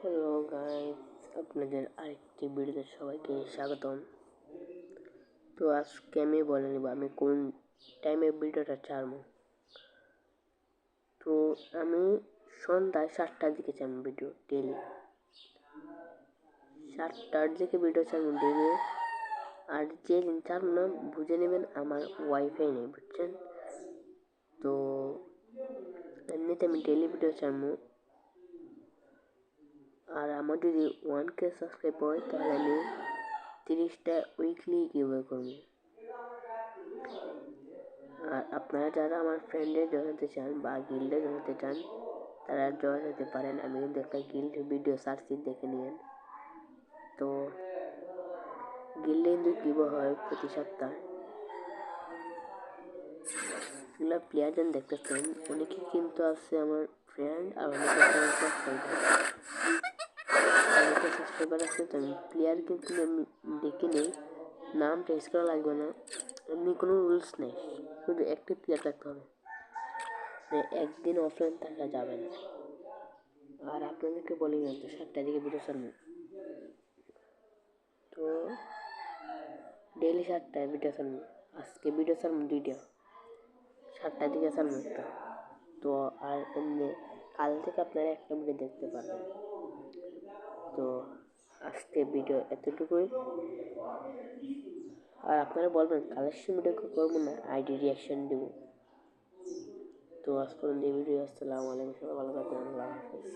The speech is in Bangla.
হ্যালো গাইস, আপনাদের আরেকটি ভিডিওতে সবাইকে স্বাগতম। তো আজকে আমি বলে নিব আমি কোন টাইমে ভিডিওটা ছাড়বো। তো আমি সন্ধ্যায় 7টার দিকে ছাড়বো ভিডিও, ডেলি 7টার দিকে ভিডিও ছাড়বো ডেলি। আর যেদিন ছাড়বো না বুঝে নেবেন আমার ওয়াইফাই নেই, বুঝছেন? তো এমনিতে আমি ডেলি ভিডিও ছাড়বো। আর আমার যদি 1K সাবস্ক্রাইব হয় তাহলে আমি 30টা উইকলি গিভওয়ে করবো। আর আপনারা যারা আমার ফ্রেন্ডে জয়েন হতে চান বা গিল্ডে জয়েন হতে চান তারা জয়েন হতে পারেন। আমি কিন্তু একটা গিল্ড ভিডিও সার্চ দেখে নিন। তো গিল্ডে কিন্তু গিভওয়ে হয় প্রতি সপ্তাহে। এগুলো প্লেয়ার যেন দেখতেছেন অনেকে কিন্তু আছে আমার ফ্রেন্ড, আর অনেকে সাবস্ক্রাইবার আছে। তো আমি প্লেয়ার কিন্তু আমি দেখে নেই, নাম টেস্ট করা লাগবে না, এমনি কোনো রুলস নেই, শুধু একটি প্লেয়ার থাকতে হবে, একদিন অফলাইন থাকা যাবে না। আর আপনাদেরকে বলি না তো 7টার দিকে ভিডিও ছাড়বো, তো ডেলি 7টায় ভিডিও ছাড়বো। আজকে ভিডিও ছাড়বো 2টা, 7টার দিকে ছাড়বো একটা। তো আর এমনি কাল থেকে আপনারা একটা ভিডিও দেখতে পারবেন। তো আজকে ভিডিও এতটুকুই। আর আপনারা বলবেন কালেকশন ভিডিও করবো না, আইডি রিয়াকশন দেবো। তো আজ পর্যন্ত এই ভিডিও। আসসালামু আলাইকুম, সবাই ভালো থাকবেন, আল্লাহ হাফেজ।